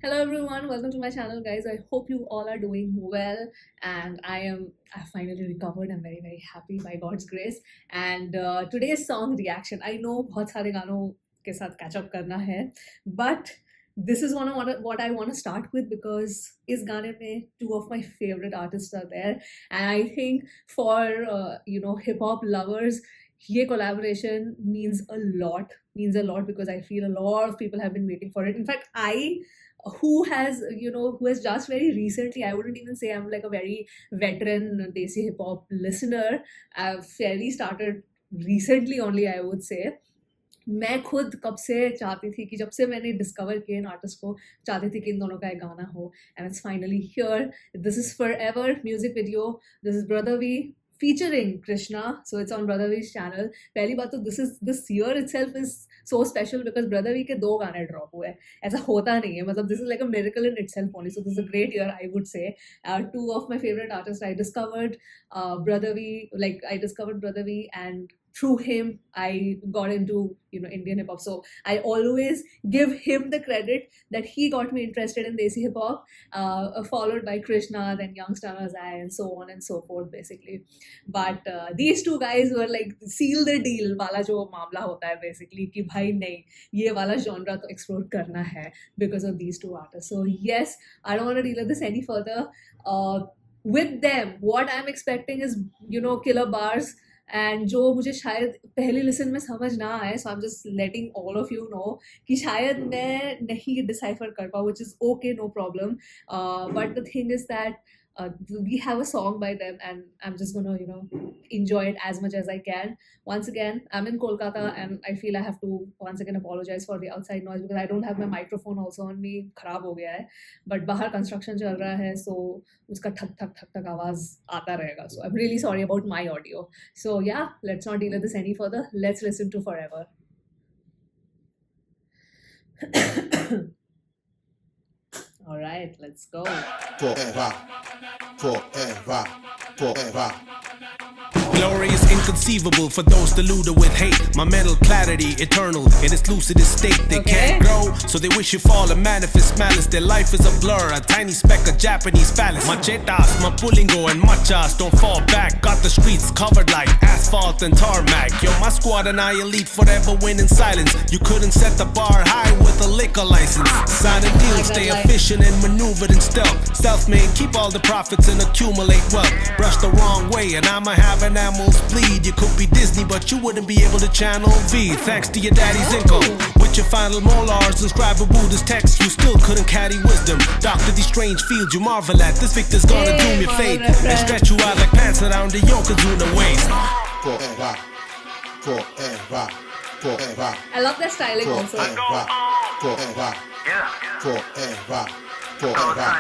Hello everyone, welcome to my channel guys. I hope you all are doing well and I finally recovered. I'm very happy by God's grace. And today's song reaction, I know बहुत सारे गानों के साथ catch up करना है, but this is what I want to start with because इस गाने में two of my favorite artists are there, and I think for hip hop lovers ये collaboration means a lot because I feel a lot of people have been waiting for it. In fact, who has just very recently, I wouldn't even say I'm like a very veteran desi hip hop listener. I've fairly started recently only, I would say. मैं खुद कब से चाहती थी कि जब से मैंने डिस्कवर किया इन आर्टिस्ट को, चाहती थी कि इन दोनों का एक गाना हो, and it's finally here. This is forever music video. This is brother V featuring Krishna, so it's on Brother V's channel. पहली बात तो this year itself is so special because Brother V के 2 गाने ड्रॉप हुए हैं. ऐसा होता नहीं है, मतलब this is like a miracle in itself only. So this is a great year, I would say. 2 of my favorite artists I discovered. Brother V, I discovered Brother V, and through him I got into Indian hip hop. So I always give him the credit that he got me interested in desi hip hop, followed by Krishna, then Youngster Azai, and so on and so forth basically. But these 2 guys were like seal the deal वाला जो मामला होता है basically कि भाई नहीं, ये वाला genre तो explore करना है because of these 2 artists. So yes, I don't want to delay this any further. With them, what I'm expecting is killer bars, and जो मुझे शायद पहली लिसन में समझ ना आए, so I'm just letting all of you know कि शायद मैं नहीं decipher कर पाऊँ, which is okay, no problem. But the thing is that we have a song by them, and I'm just gonna enjoy it as much as I can. Once again, I'm in Kolkata, and I feel I have to once again apologize for the outside noise because I don't have my microphone also on me. खराब हो गया है, but बाहर construction चल रहा है, so उसका ठक ठक ठक ठक आवाज आता रहेगा. So I'm really sorry about my audio. So yeah, let's not delay this any further. Let's listen to Forever. All right, let's go. Forever, forever, forever. Glory is inconceivable for those deluded with hate. My mental clarity eternal in its lucidest state. They can't grow, so they wish you fall and manifest malice. Their life is a blur, a tiny speck of Japanese phallus. Machetas, my pulingo and machas don't fall back. Got the streets covered like asphalt and tarmac. Yo, my squad and I elite forever win in silence. You couldn't set the bar high with a liquor license. Signing deals, stay efficient and maneuvered in stealth. Self-made, keep all the profits and accumulate wealth. Brush the wrong way and I'ma have an animals bleed. You could be Disney, but you wouldn't be able to channel V. Thanks to your daddy's income. With your final molars, inscribe a Buddha's text. You still couldn't carry wisdom. Doctor these strange fields you marvel at. This victor's gonna doom your fate and stretch you out like pants around the Yokozuna waist. Forever, forever, forever. I love their styling also. Forever, forever, forever, forever.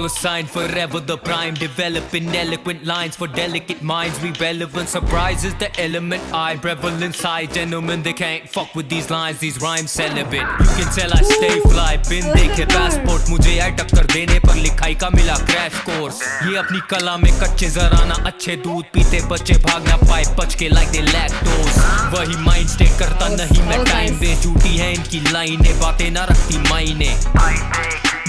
$sign forever, the prime. Developing eloquent lines for delicate minds. Relevant surprises, the element I revel inside. Gentlemen, they can't fuck with these lines. These rhymes celibate. You can tell I stay fly. Bin देखे passport. मुझे आई टक्कर देने पर लिखाई का मिला crash course. ये अपनी कला में कच्चे जराना, अच्छे दूध पीते बच्चे भाग ना पाए पच के like they lactose. वही mind state करता नहीं मैं time वे. झूठी है इनकी लाइनें, बातें ना रखती मायने.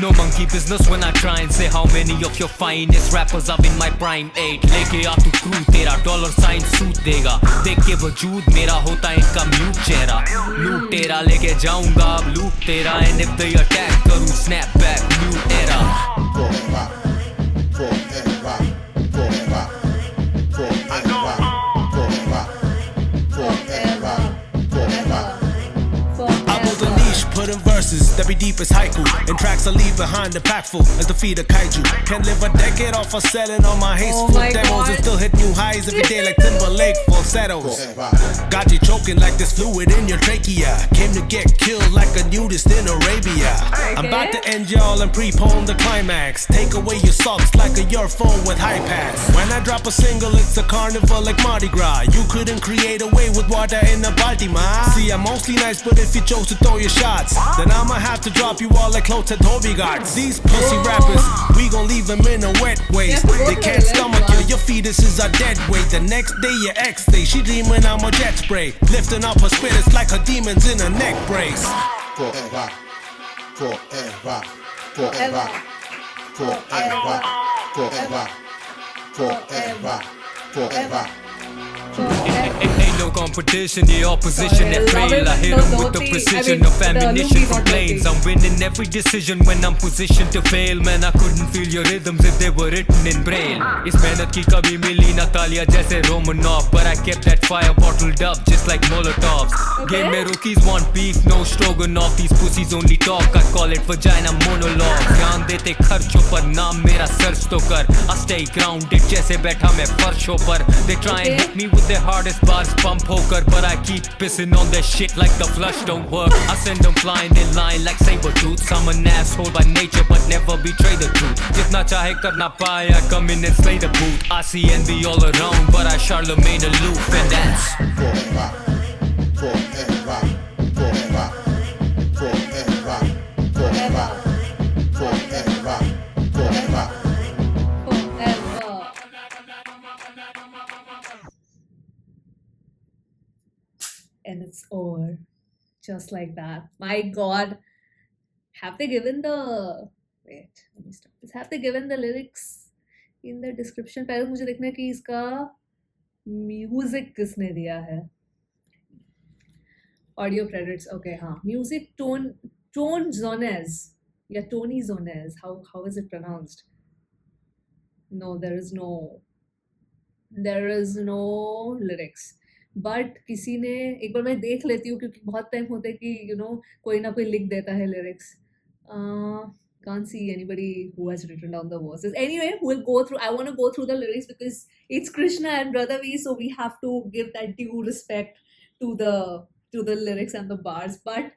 No monkey business when I try and say how many of your finest rappers are in my prime 8. लेके आ तू crew तेरा $sign सूट देगा. देख के वजूद मेरा होता इनका म्यूट चेहरा. लूट तेरा लेके जाऊंगा अब लूट तेरा. And if they attack करूँ snap back new era. Forever, forever, forever, forever, forever, forever, forever. I build a niche, put in verses that be deep as haiku, and tracks I leave behind impactful as the feed of kaiju. Can live a decade off of selling all my hasteful demos and still hit new highs every day like Timberlake falsettos. Got you choking like there's fluid in your trachea. Came to get killed like a nudist in Arabia. I'm about to end y'all and prepone the climax. Take away your socks like a earphone with high pass. When I drop a single, it's a carnival like Mardi Gras. You couldn't create a way with water in a Baltimore. See, I'm mostly nice, but if you chose to throw your shots, then I'ma have to drop you all like close to Toby Guards. These pussy rappers, we gon' leave them in a wet waste. They can't stomach you, your fetuses are dead weight. The next day your ex day, she dreaming I'm a jet spray. Lifting up her spirits like her demons in a neck brace. Forever, forever, forever, forever, forever, forever, forever. Ain't no competition, the opposition Sorry, that fail. I hit them with the precision of ammunition from planes. I'm winning every decision when I'm positioned to fail. Man, I couldn't feel your rhythms if they were written in braille. इस मेहनत की कभी मिली ना तालियां जैसे Romanov, but I kept that fire bottled up just like Molotovs. Game में rookies want beef, no stroganoff. These pussies only talk, I call it vagina monologue. ध्यान देते खर्चों पर, नाम मेरा सर्च तो कर. I stay grounded जैसे बैठा मैं फर्शों पर. They try and hit me with their hardest bars, pump poker, but I keep pissing on their shit like the flush don't work. I send them flying in line like saber-tooths. I'm an asshole by nature, but never betray the truth. Jitna chahe karna paaye, I come in and slay the booth. I see envy all around, but I Charlemagne aloof, and that's Forever, forever, forever, forever, forever, forever, forever. And it's over. Just like that. My God. Have they given the... Wait, let me stop this. Have they given the lyrics in the description? पहले मुझे देखना है कि इसका music किसने दिया है. Audio credits. Okay, हाँ. Music Tone Zonez. Yeah, Tony Zonez. How is it pronounced? No, there is no lyrics. But किसी ने एक बार मैं देख लेती हूँ क्योंकि बहुत टाइम होता है कि कोई ना कोई लिख देता है lyrics. Can't see anybody who has written down the verses. Anyway, I want to go through the lyrics because it's Krishna and Brother V, so we have to give that due respect to the lyrics and the bars. But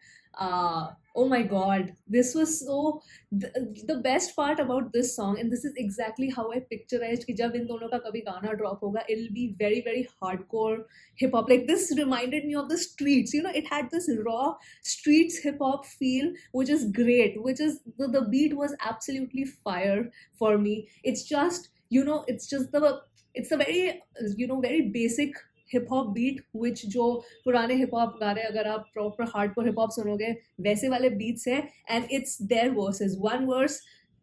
oh my God, this was so the best part about this song, and this is exactly how I picturized कि जब इन दोनों का कभी गाना drop होगा, it'll be very very hardcore hip hop. Like this reminded me of the streets. It had this raw streets hip hop feel, which is great. Which is the beat was absolutely fire for me. It's just it's a very very basic hip hop beat which जो पुराने hip hop गा रहे हैं, अगर आप proper hardcore hip hop सुनोगे वैसे वाले बीट्स हैं. And it's their verses.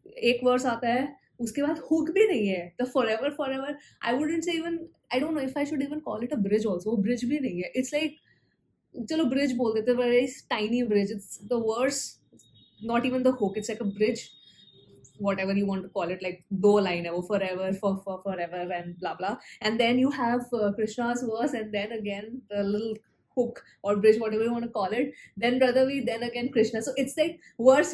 एक वर्स आता है, उसके बाद हुक भी नहीं है. The forever I wouldn't say even, I don't know if I should even call it a bridge also. वो ब्रिज भी नहीं है. इट्स लाइक, चलो ब्रिज बोल देते, very tiny bridge. It's the verse, not even the hook. It's like a bridge, whatever you want to call it, like do line hai wo, forever for forever and blah blah. And then you have Krishna's verse, and then again the little hook or bridge, whatever you want to call it. Then Brother V, then again Krishna. So it's like verse.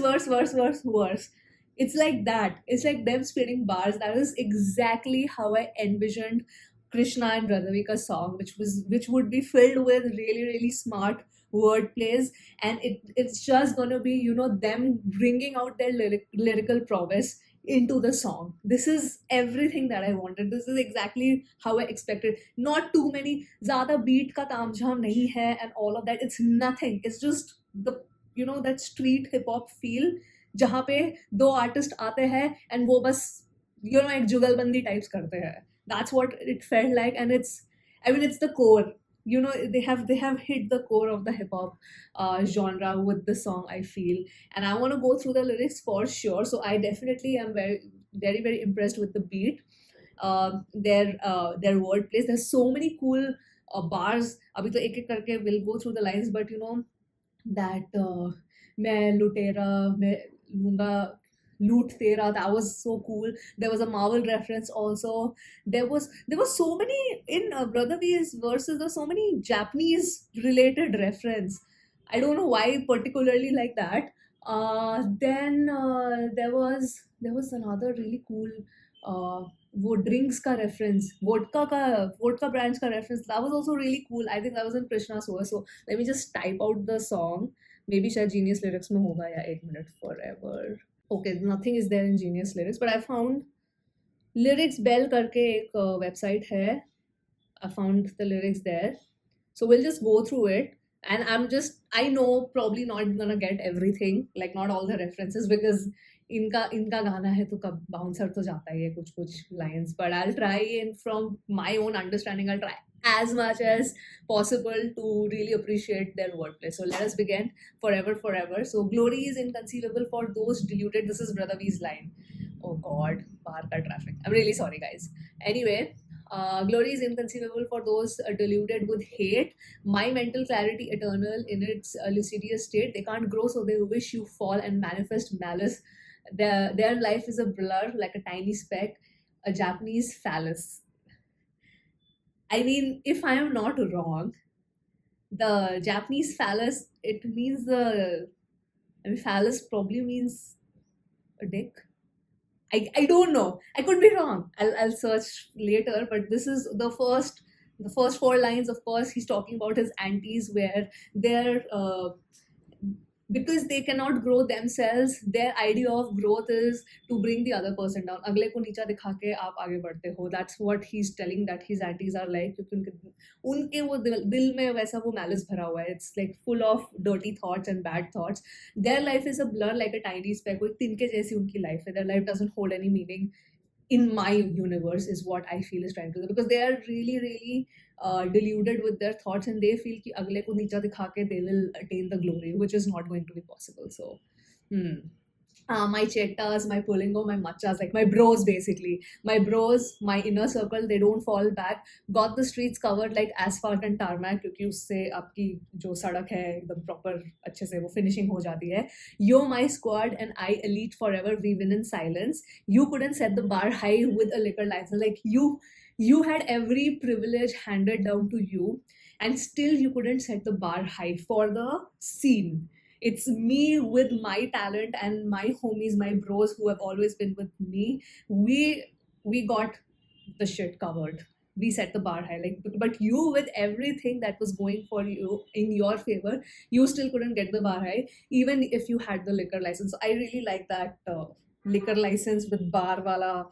It's like that. It's like them spitting bars. That is exactly how I envisioned Krishna and Brother V ka song, which would be filled with really really smart word plays, and it's just gonna be them bringing out their lyrical prowess into the song. This is everything that I wanted. This is exactly how I expected. Not too many zyada beat ka taamjham nahi hai and all of that. It's nothing. It's just the that street hip hop feel jahan pe do artist aate hain and wo bas ek jugalbandi types karte hain. That's what it felt like, and it's the core. They have hit the core of the hip hop genre with the song, I feel. And I want to go through the lyrics for sure. So I definitely am very very very impressed with the beat, their word plays. There's so many cool bars. Abhi to ek karke we'll go through the lines, but that main lutera main lunga loot tera, that was so cool. There was a Marvel reference also. There was so many in Brother V's verses. There were so many Japanese related reference. I don't know why particularly like that. Then there was another really cool वो drinks का reference, vodka brands का reference. That was also really cool. I think that was in Krishna's verse. So let me just type out the song. Maybe शायद Genius lyrics में होगा या 8 minute forever. Okay, nothing is there in Genius lyrics, but I found lyrics bell karke ek website hai. I found the lyrics there, so we'll just go through it. And I know probably not gonna get everything, like not all the references, because इनका गाना है तो कब bouncer तो जाता ही है कुछ lines, but I'll try, and from my own understanding I'll try as much as possible to really appreciate their wordplay. So let us begin. Forever, forever. So glory is inconceivable for those deluded. This is Brother V's line. Oh God, bahar ka traffic. I'm really sorry, guys. Anyway, glory is inconceivable for those deluded with hate. My mental clarity eternal in its lucidious state. They can't grow, so they wish you fall and manifest malice. Their life is a blur like a tiny speck, a Japanese phallus. I mean, if I am not wrong, the Japanese phallus, it means I mean, phallus probably means a dick. I don't know. I could be wrong. I'll search later, but this is the first four lines. Of course, he's talking about his aunties, where they're because they cannot grow themselves. Their idea of growth is to bring the other person down. अगले को नीचा दिखा के आप आगे बढ़ते हो. That's what he's telling that his aunties are like. क्योंकि उनके वो दिल में वैसा वो malice भरा हुआ है. It's like full of dirty thoughts and bad thoughts. Their life is a blur like a tiny speck. कोई तिनके जैसी उनकी life है. Their life doesn't hold any meaning in my universe is what I feel is trying to do, because they are really deluded with their thoughts, and they feel कि अगले को नीचा दिखा के they will attain the glory, which is not going to be possible. So my chettas, my pulingo, my machas, like my bros basically. My bros, my inner circle, they don't fall back. Got the streets covered like asphalt and tarmac, क्योंकि उससे आपकी जो सड़क है एकदम proper अच्छे से वो finishing हो जाती है. Yo, my squad and I elite forever, we win in silence. You couldn't set the bar high with a liquor license. Like you had every privilege handed down to you, and still you couldn't set the bar high for the scene. It's me with my talent and my homies, my bros who have always been with me. We got the shit covered. We set the bar high. Like, but you, with everything that was going for you in your favor, you still couldn't get the bar high, even if you had the liquor license. So I really like that liquor license with bar wala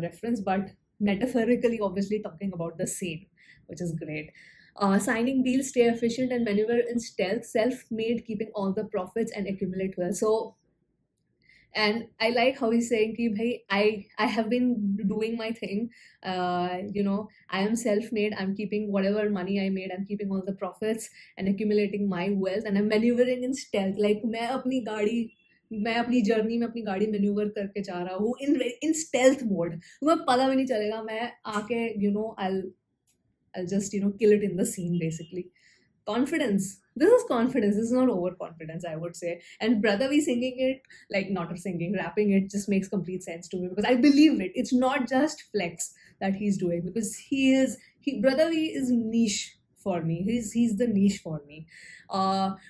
reference, but metaphorically, obviously talking about the scene, which is great. Signing deals, stay efficient and maneuver in stealth, self-made, keeping all the profits and accumulate well. So, and I like how he's saying ki bhai, I have been doing my thing. You know, I am self-made. I'm keeping whatever money I made. I'm keeping all the profits and accumulating my wealth, and I'm maneuvering in stealth. Like मैं अपनी journey में अपनी गाड़ी manoeuvre करके जा रहा हूँ in stealth mode. तुम्हें पता भी नहीं चलेगा. मैं आके I'll just kill it in the scene basically. Confidence. This is confidence. This is not overconfidence, I would say. And Brother V singing it, like not singing, rapping it just makes complete sense to me, because I believe it. It's not just flex that he's doing, because Brother V is niche for me. He's the niche for me.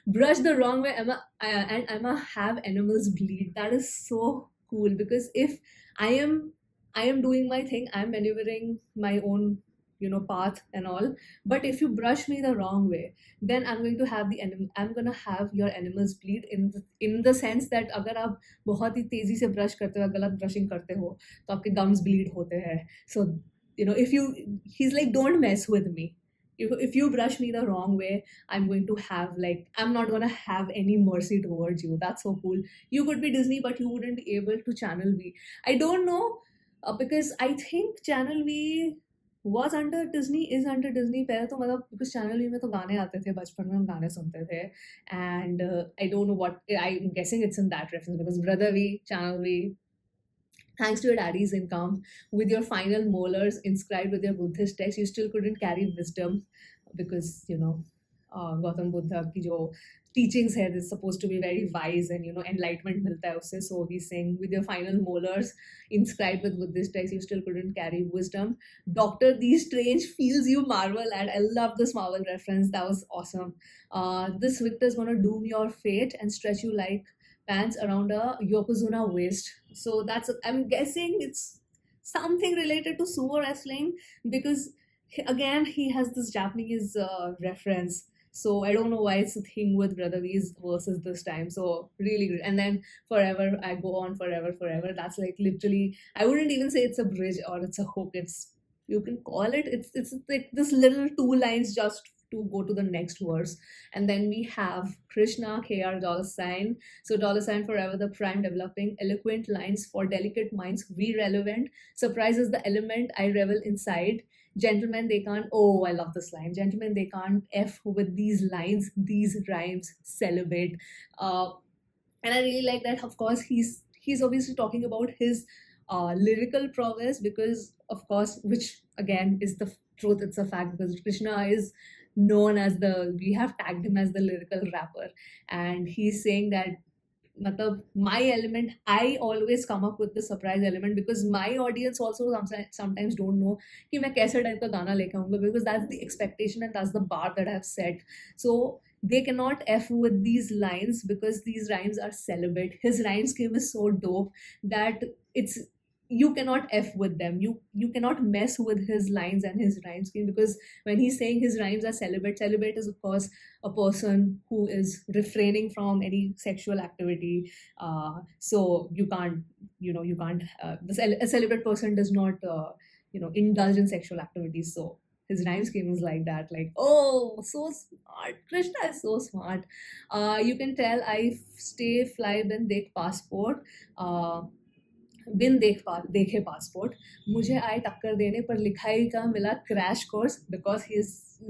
Brush the wrong way, Emma have animals bleed. That is so cool, because if I am doing my thing, I'm maneuvering my own path and all, but if you brush me the wrong way, then I'm going to have your animals bleed in the sense that अगर आप बहुत ही तेजी से brush करते हो, गलत brushing करते हो, तो आपके gums bleed होते हैं. So he's like, don't mess with me. If you brush me the wrong way, I'm not gonna have any mercy towards you. That's so cool. You could be Disney, but you wouldn't be able to Channel V. I don't know, because I think Channel V was under Disney, is under Disney. पहले तो मतलब because Channel V में तो गाने आते थे, बचपन में हम गाने सुनते थे, and I don't know what, I'm guessing it's in that reference, because Brother V, Channel V, thanks to your daddy's income, with your final molars inscribed with your Buddhist text, you still couldn't carry wisdom, because Gautam Buddha की जो teachings here is supposed to be very wise, and enlightenment मिलता है उससे. So he's saying, with your final molars inscribed with Buddhist text, you still couldn't carry wisdom. Doctor, these strange feels you marvel at. I love this Marvel reference. That was awesome. This Victor's gonna doom your fate and stretch you like pants around a Yokozuna waist. So I'm guessing it's something related to sumo wrestling, because again he has this Japanese reference. So I don't know why it's a thing with Brother V's verses this time. So really good. And then forever, I go on forever. That's like literally, I wouldn't even say it's a bridge or it's a hook. You can call it. It's like this little 2 lines just to go to the next verse. And then we have Krishna, KR dollar sign. So dollar sign forever the prime developing eloquent lines for delicate minds we relevant. Surprise is the element I revel inside. Gentlemen, they can't. Oh, I love this line. Gentlemen, they can't f with these lines, these rhymes. Celebrate. And I really like that. Of course, he's obviously talking about his lyrical prowess, because of course, which again is the truth. It's a fact, because Krishna is known as we have tagged him as the lyrical rapper, and he's saying that my element, I always come up with the surprise element, because my audience also sometimes don't know कि मैं कैसे type का गाना लेके आऊँगा, because that's the expectation and that's the bar that I've set. So they cannot f with these lines, because these rhymes are celibate. His rhyme scheme is so dope that you cannot f with them. You cannot mess with his lines and his rhyme scheme, because when he's saying his rhymes are celibate is of course a person who is refraining from any sexual activity. So you can't a celibate person does not indulge in sexual activities. So his rhyme scheme is like that, like, oh, so smart. Krishna is so smart. You can tell I stay fly bin dekh passport. बिन देखे passport, मुझे आए टक्कर देने पर लिखाई का मिला crash course, because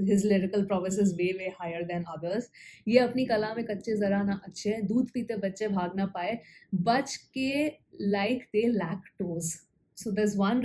his lyrical prowess is way higher than others. ये अपनी कला में कच्चे जरा ना अच्छे, दूध पीते बच्चे भाग ना पाए, बच के like they lactose. So there's one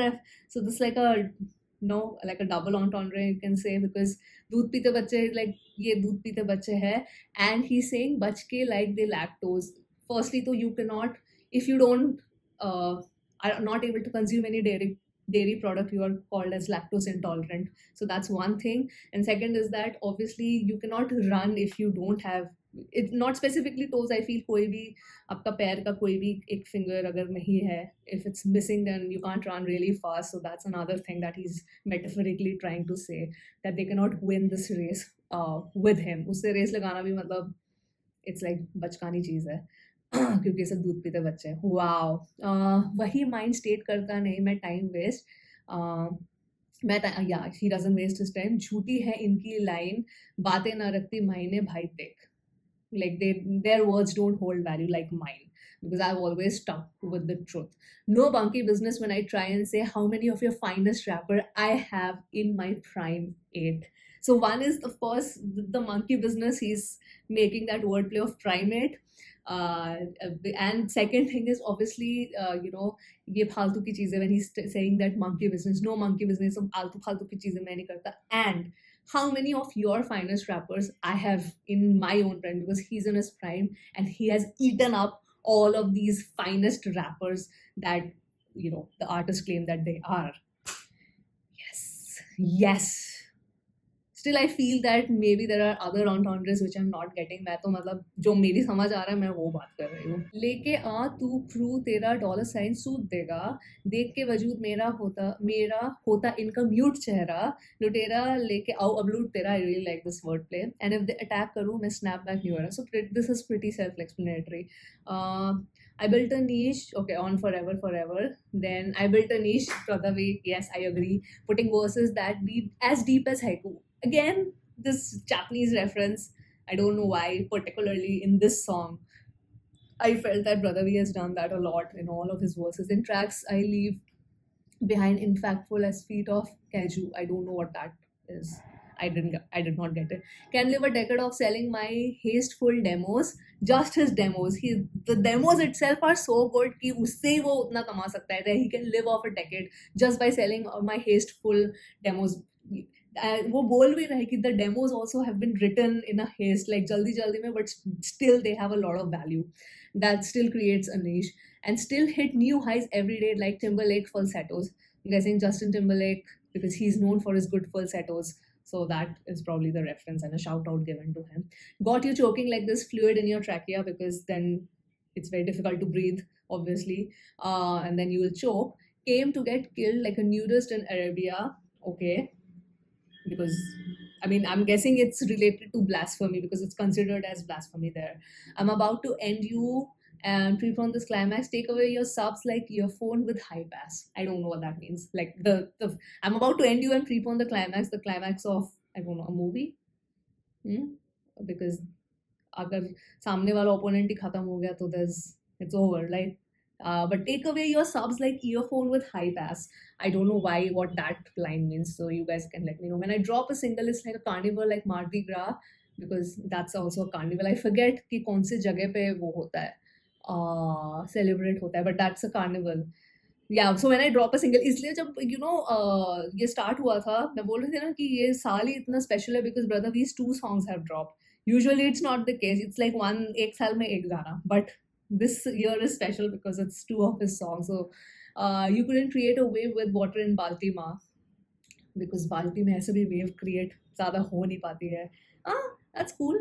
so this like a double entendre you can say, because दूध पीते बच्चे, like ये दूध पीते बच्चे है, and he's saying बच के like they lactose. Firstly, तो you cannot, if you don't are not able to consume any dairy product, you are called as lactose intolerant. So that's one thing. And second is that obviously you cannot run if you don't have it, not specifically toes. I feel कोई भी आपका पैर का कोई भी एक finger अगर नहीं है, if it's missing, then you can't run really fast. So that's another thing that he's metaphorically trying to say, that they cannot win this race with him. उससे race लगाना भी मतलब it's like बचकानी चीज़ है. क्योंकि सब दूध पीते बच्चे. वाओ, वही माइंड स्टेट करता नहीं, मैं टाइम वेस्ट, या he doesn't waste his time. झूठी है इनकी लाइन, बातें ना रखती मायने भाई देख. Like their words don't hold value like mine, because I've always stuck with the truth. No bunky business when I try and say how many of your finest rapper I have in my prime 8. So one is of course the monkey business. He's making that wordplay of primate. And second thing is obviously ये फालतू की चीजें, when he's saying that monkey business, no monkey business, सब फालतू की चीजें मैं नहीं करता. And how many of your finest rappers I have in my own prime, because he's in his prime and he has eaten up all of these finest rappers that the artists claim that they are. Yes. Still I feel that maybe there are other entendres which I'm not getting. मैं तो मतलब जो मेरी समझ आ रहा है मैं वो बात कर रही हूँ. लेके आ तू क्रू तेरा डॉलर साइन सूट देगा, देख के वजूद मेरा होता इनका म्यूट चेहरा, लुटेरा लेके आओ अब लूट तेरा. I really like this wordplay. And if they attack करूँ मैं snap back नहीं हो रहा. So this is pretty self-explanatory. I built a niche, okay, on forever. Then I built a niche, Pradhavi, yes, I agree. Putting verses that be as deep as haiku. Again, this Japanese reference, I don't know why, particularly in this song. I felt that Pradhavi has done that a lot in all of his verses. In tracks, I leave behind infactful as feet of Kachroo. I don't know what that is. I did not get it. Can live a decade of selling my hasteful demos. Just his demos. The demos itself are so good कि उससे ही वो उतना कमा सकता है. He can live off a decade just by selling my hasteful demos. वो बोल भी रहा है कि the demos also have been written in a haste, like जल्दी में, but still they have a lot of value. That still creates a niche and still hit new highs every day, like Timberlake falsettos. I'm guessing Justin Timberlake, because he's known for his good falsettos. So that is probably the reference and a shout out given to him. Got you choking like this fluid in your trachea, because then it's very difficult to breathe, obviously. And then you will choke. Came to get killed like a nudist in Arabia. Okay. Because, I mean, I'm guessing it's related to blasphemy, because it's considered as blasphemy there. I'm about to end you and prepone this climax. Take away your subs like your phone with high pass. I don't know what that means. Like I'm about to end you and prepone the climax of, I don't know, a movie. Because अगर सामने वाला opponent ही खत्म हो गया तो it's over, like but take away your subs like earphone with high pass. I don't know what that line means, so you guys can let me know. When I drop a single, it's like a carnival, like Mardi Gras, because that's also a carnival. I forget कि कौन सी जगह पे वो होता है celebrate होता है, but that's a carnival. Yeah, so when I drop a single, इसलिए जब ये start हुआ था, मैं बोल रही थी ना कि ये साल ही इतना special है because brother these 2 songs have dropped. Usually it's not the case. It's like एक साल में एक गाना, but this year is special because it's 2 of his songs. So you couldn't create a wave with water in Balti Ma, because Balti में ऐसे भी wave create ज़्यादा हो नहीं पाती है. That's cool.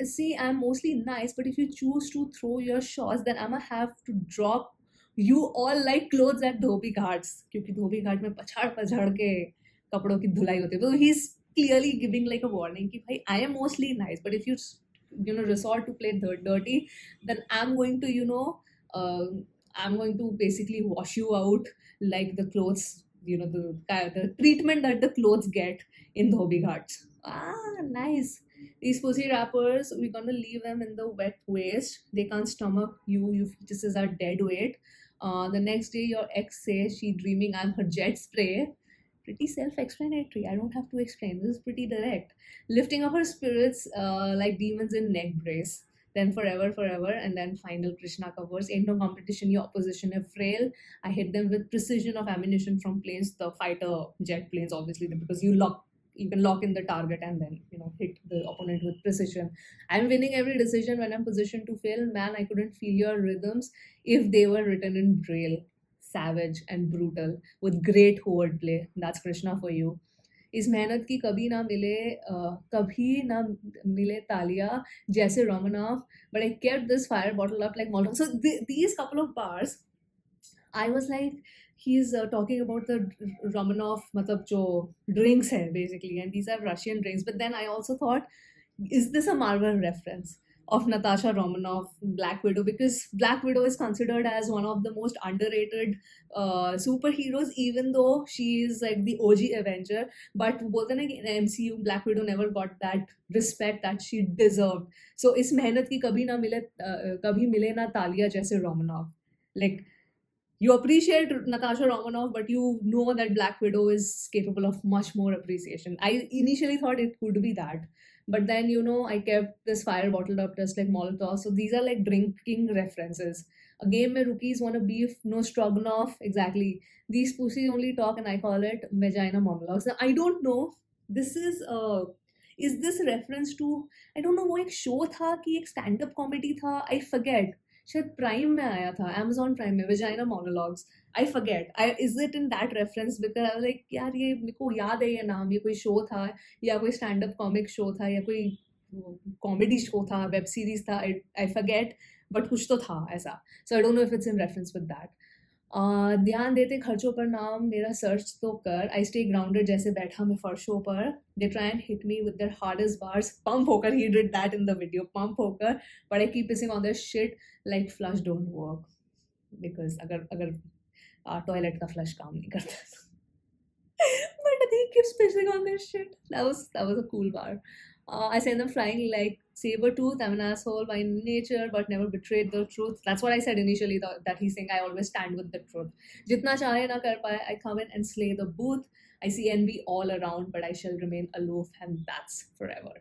See, I'm mostly nice, but if you choose to throw your shots, then I'ma have to drop you all like clothes at धोबी घाट्स, क्योंकि धोबी घाट में पछाड़ के कपड़ों की धुलाई होती है. So he's clearly giving like a warning कि भाई I am mostly nice, but if you resort to play dirty, then I'm going to I'm going to basically wash you out like the clothes, the treatment that the clothes get in Dhobi Ghats. Nice. These pussy rappers, we're gonna leave them in the wet waste. They can't stomach you. You fetuses are dead weight. The next day, your ex says she dreaming I'm her jet spray. Pretty self-explanatory. I don't have to explain. This is pretty direct. Lifting up her spirits like demons in neck brace. Then forever, and then final Krishna covers. Ain't no competition, your opposition are frail. I hit them with precision of ammunition from planes, the fighter jet planes, obviously, because you can lock in the target and then hit the opponent with precision. I'm winning every decision when I'm positioned to fail. Man, I couldn't feel your rhythms if they were written in braille. Savage and brutal with great wordplay. That's Krishna for you. इस मेहनत की कभी ना मिले तालियां जैसे Romanov, but I kept this fire bottle up like Molotov. So these couple of bars, I was like, he's talking about the Romanov, मतलब जो drinks है basically, and these are Russian drinks. But then I also thought, is this a Marvel reference of Natasha Romanoff, Black Widow? Because Black Widow is considered as one of the most underrated superheroes, even though she is like the OG Avenger. But both in MCU, Black Widow never got that respect that she deserved. So इस मेहनत की कभी मिले ना तालियां जैसे Romanoff. Like, you appreciate Natasha Romanoff, but you know that Black Widow is capable of much more appreciation. I initially thought it could be that. But then, I kept this fire bottled up just like Molotov. So these are like drinking references. A game where rookies want a beef, no stroganoff. Exactly. These pussies only talk and I call it vagina monologues. Now, I don't know. This is this reference to, I don't know, वो एक show था कि एक stand-up comedy था. I forget. शायद prime में आया था, Amazon प्राइम में, Vagina Monologues. I forget. Is it in that reference? Because I was like, यार ये मेरे को याद है ये नाम, ये कोई शो था या कोई स्टैंड अप कॉमिक शो था या कोई कॉमेडी शो था, वेब सीरीज था. I forget, but कुछ तो था ऐसा. So I don't know if it's in reference with that. ध्यान देते खर्चों पर नाम मेरा सर्च तो कर. I stay grounded जैसे बैठा मैं फर्शों पर. They try and hit me with their hardest bars. Pump होकर, he did that in the video. Pump होकर, but I keep pissing on their shit like flush don't work. Because अगर toilet का flush काम नहीं करता. But he keeps pissing on their shit. That was a cool bar. I send them flying like saber tooth. I'm an asshole by nature, but never betrayed the truth. That's what I said initially, that he's saying I always stand with the truth. Jitna chahe na kar paye, I come in and slay the booth. I see envy all around, but I shall remain aloof, and that's forever.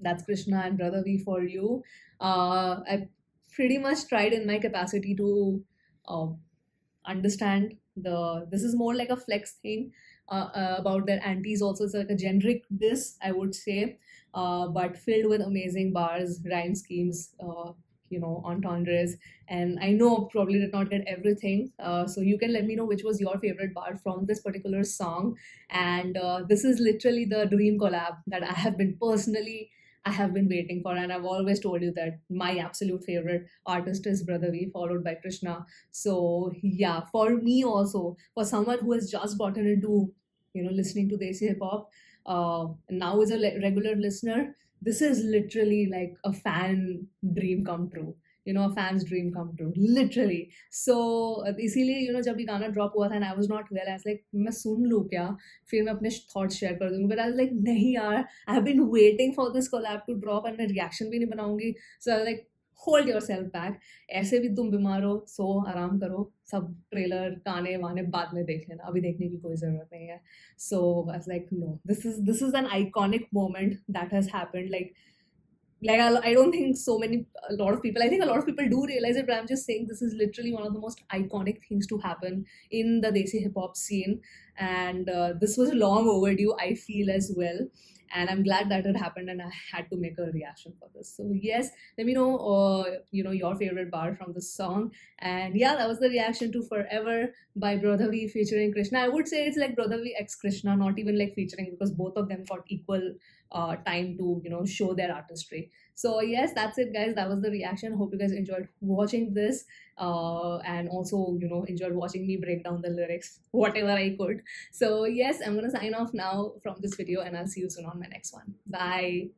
That's Krishna and Brother V for you. I pretty much tried in my capacity to understand this is more like a flex thing. About their antis also. It's like a generic diss, I would say, but filled with amazing bars, rhyme schemes, entendres. And I know probably did not get everything, so you can let me know which was your favorite bar from this particular song. And this is literally the dream collab that I have been waiting for, and I've always told you that my absolute favorite artist is Brother V, followed by Krishna. So yeah, for me also, for someone who has just gotten into listening to Desi hip hop, now is a regular listener, this is literally like a fan dream come true. a fan's dream come true, literally. So इसीलिए जब ये गाना drop हुआ था and I was not well, I was like मैं सुन लूँ क्या, फिर मैं अपने thoughts share कर दूँगी, but I was like नहीं यार, I have been waiting for this collab to drop and मैं reaction भी नहीं बनाऊँगी. So I was like hold yourself back, ऐसे भी तुम बीमार हो, सो आराम करो, सब ट्रेलर गाने वाने बाद में देख लेना, अभी देखने की कोई ज़रूरत नहीं है. So I was like no, this is an iconic moment that has happened. I don't think a lot of people, I think a lot of people do realize it, but I'm just saying this is literally one of the most iconic things to happen in the Desi hip hop scene, and this was long overdue, I feel, as well. And I'm glad that it happened, and I had to make a reaction for this. So yes, let me know, your favorite bar from this song. And yeah, that was the reaction to Forever by Brodha featuring Krishna. I would say it's like Brodha x Krishna, not even like featuring, because both of them got equal time to show their artistry. So yes, that's it, guys. That was the reaction. Hope you guys enjoyed watching this, and also enjoyed watching me break down the lyrics whatever I could. So yes, I'm gonna sign off now from this video, and I'll see you soon on my next one. Bye.